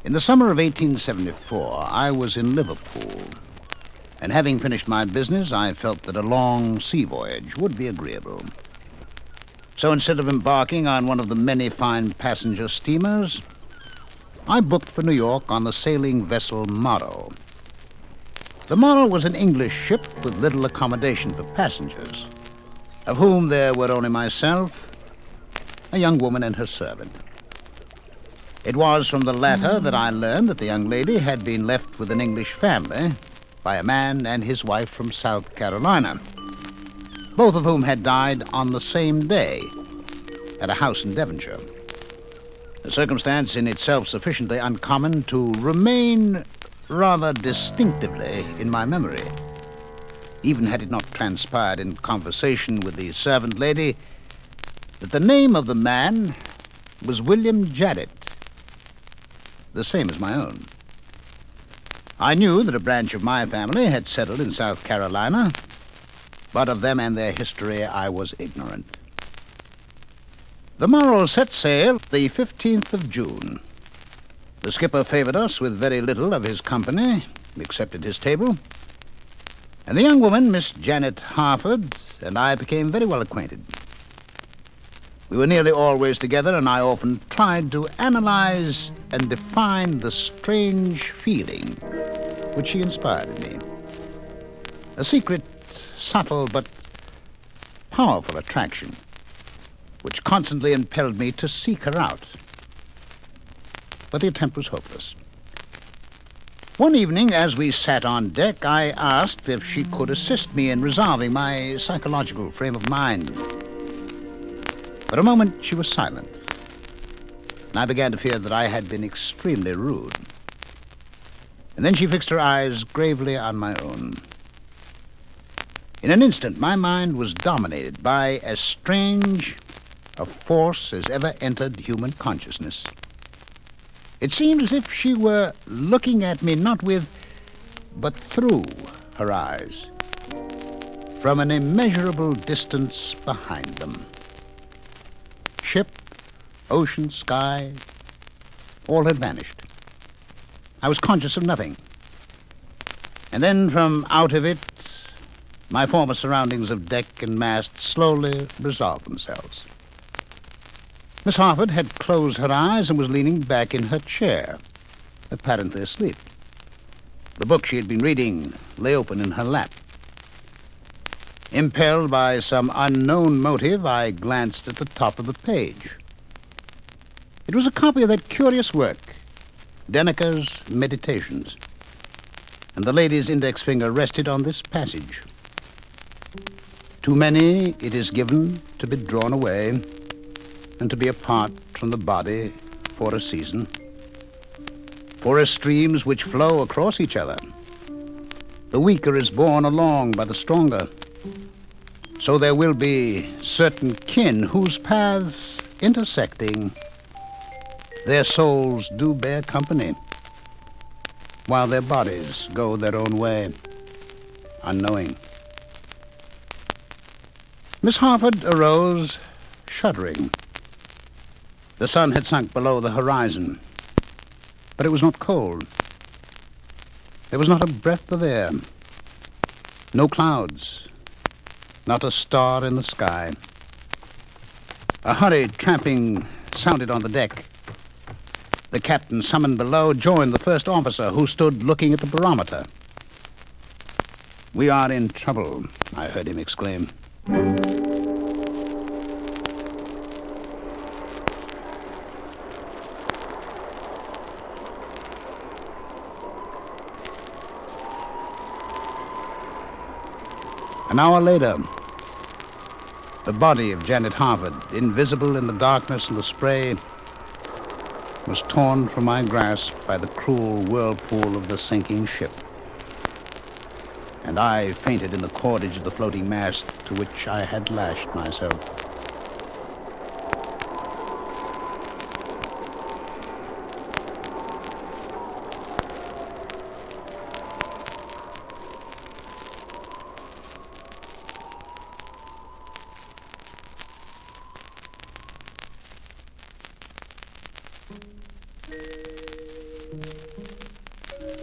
In the summer of 1874, I was in Liverpool, and having finished my business, I felt that a long sea voyage would be agreeable. So instead of embarking on one of the many fine passenger steamers, I booked for New York on the sailing vessel Morrow. The Morrow was an English ship with little accommodation for passengers, of whom there were only myself, a young woman, and her servant. It was from the latter that I learned that the young lady had been left with an English family by a man and his wife from South Carolina, both of whom had died on the same day at a house in Devonshire, a circumstance in itself sufficiently uncommon to remain rather distinctively in my memory, even had it not transpired in conversation with the servant lady that the name of the man was William Janet, the same as my own. I knew that a branch of my family had settled in South Carolina, but of them and their history I was ignorant. The Morrow set sail the 15th of June. The skipper favored us with very little of his company, except at his table, and the young woman, Miss Janet Harford, and I became very well acquainted. We were nearly always together, and I often tried to analyze and define the strange feeling which she inspired in me. A secret, subtle, but powerful attraction which constantly impelled me to seek her out. But the attempt was hopeless. One evening, as we sat on deck, I asked if she could assist me in resolving my psychological frame of mind. For a moment, she was silent, and I began to fear that I had been extremely rude. And then she fixed her eyes gravely on my own. In an instant, my mind was dominated by as strange a force as ever entered human consciousness. It seemed as if she were looking at me not with, but through her eyes, from an immeasurable distance behind them. Ship, ocean, sky, all had vanished. I was conscious of nothing. And then from out of it, my former surroundings of deck and mast slowly resolved themselves. Miss Harford had closed her eyes and was leaning back in her chair, apparently asleep. The book she had been reading lay open in her lap. Impelled by some unknown motive, I glanced at the top of the page. It was a copy of that curious work, Denneker's Meditations, and the lady's index finger rested on this passage. To many it is given to be drawn away and to be apart from the body for a season, for as streams which flow across each other, the weaker is borne along by the stronger. So there will be certain kin whose paths intersecting, their souls do bear company, while their bodies go their own way, unknowing. Miss Harford arose, shuddering. The sun had sunk below the horizon, but it was not cold. There was not a breath of air, no clouds, not a star in the sky. A hurried tramping sounded on the deck. The captain, summoned below, joined the first officer, who stood looking at the barometer. "We are in trouble," I heard him exclaim. An hour later, the body of Janet Harford, invisible in the darkness and the spray, was torn from my grasp by the cruel whirlpool of the sinking ship. And I fainted in the cordage of the floating mast to which I had lashed myself.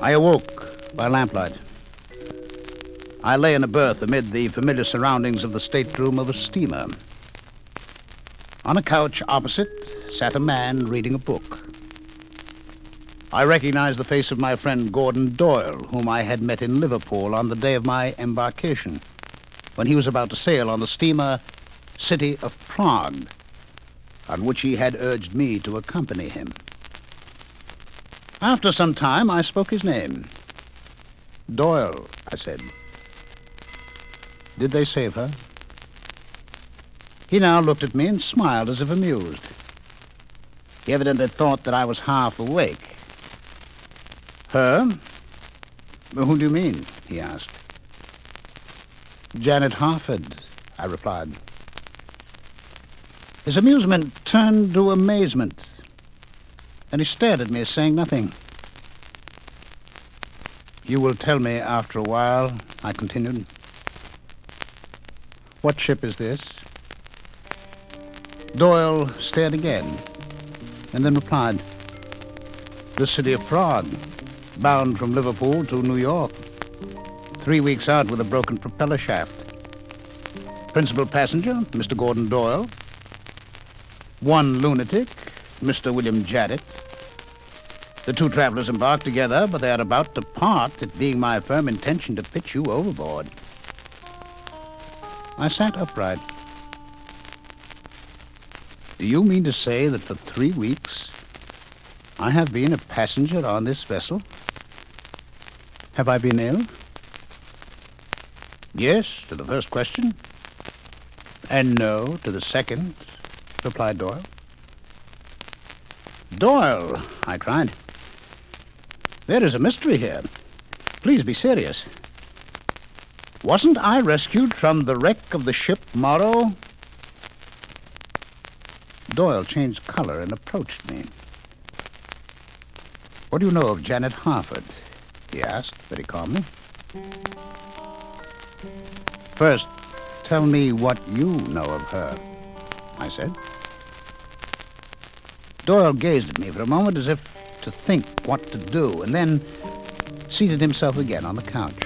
I awoke by lamplight. I lay in a berth amid the familiar surroundings of the stateroom of a steamer. On a couch opposite sat a man reading a book. I recognized the face of my friend Gordon Doyle, whom I had met in Liverpool on the day of my embarkation, when he was about to sail on the steamer City of Prague, on which he had urged me to accompany him. After some time, I spoke his name. Doyle, I said. Did they save her? He now looked at me and smiled as if amused. He evidently thought that I was half awake. Her? Who do you mean? He asked. Janet Harford, I replied. His amusement turned to amazement, and he stared at me, saying nothing. You will tell me after a while, I continued. What ship is this? Doyle stared again, and then replied, the City of Prague, bound from Liverpool to New York. 3 weeks out with a broken propeller shaft. Principal passenger, Mr. Gordon Doyle. One lunatic, Mr. William Janet. The two travelers embarked together, but they are about to part, it being my firm intention to pitch you overboard. I sat upright. Do you mean to say that for 3 weeks I have been a passenger on this vessel? Have I been ill? Yes, to the first question. And no, to the second, replied Doyle. Doyle, I cried. There is a mystery here. Please be serious. Wasn't I rescued from the wreck of the ship Morrow? Doyle changed color and approached me. What do you know of Janet Harford? He asked very calmly. First, tell me what you know of her, I said. Doyle gazed at me for a moment as if to think what to do, and then seated himself again on the couch.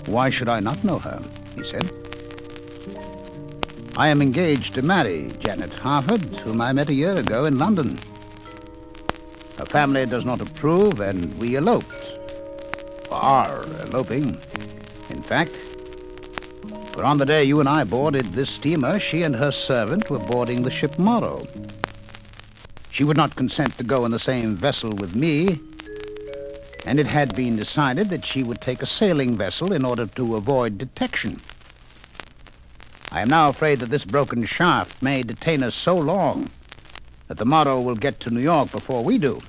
Why should I not know her? He said. I am engaged to marry Janet Harford, whom I met a year ago in London. Her family does not approve, and we eloped. Or are eloping, in fact. For on the day you and I boarded this steamer, she and her servant were boarding the ship Morrow. She would not consent to go in the same vessel with me, and it had been decided that she would take a sailing vessel in order to avoid detection. I am now afraid that this broken shaft may detain us so long that the Morrow will get to New York before we do,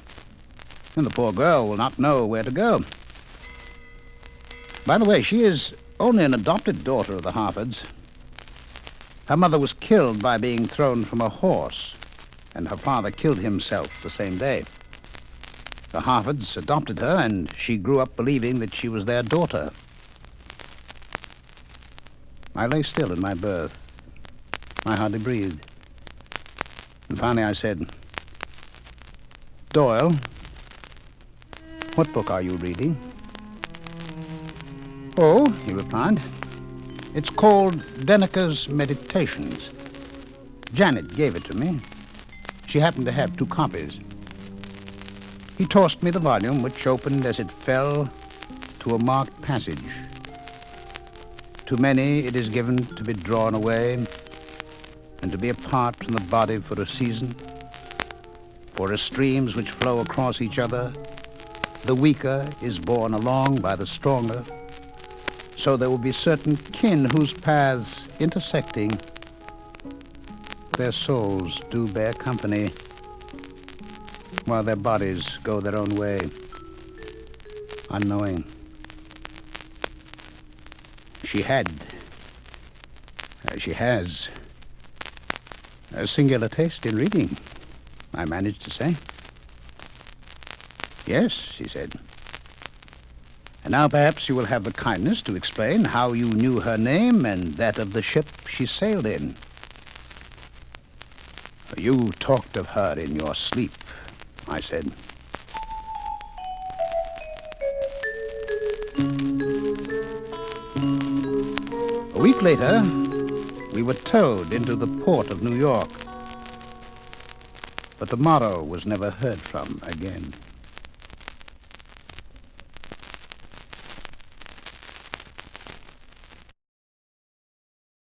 and the poor girl will not know where to go. By the way, she is only an adopted daughter of the Harfords. Her mother was killed by being thrown from a horse, and her father killed himself the same day. The Harfords adopted her, and she grew up believing that she was their daughter. I lay still in my berth. I hardly breathed. And finally I said, Doyle, what book are you reading? Oh, he replied, it's called Denneker's Meditations. Janet gave it to me. She happened to have 2 copies. He tossed me the volume, which opened as it fell to a marked passage. To many it is given to be drawn away and to be apart from the body for a season. For as streams which flow across each other, the weaker is borne along by the stronger. So there will be certain kin whose paths intersecting, their souls do bear company, while their bodies go their own way, unknowing. She has a singular taste in reading, I managed to say. Yes, she said. And now perhaps you will have the kindness to explain how you knew her name and that of the ship she sailed in. You talked of her in your sleep, I said. A week later, we were towed into the port of New York. But the Morrow was never heard from again.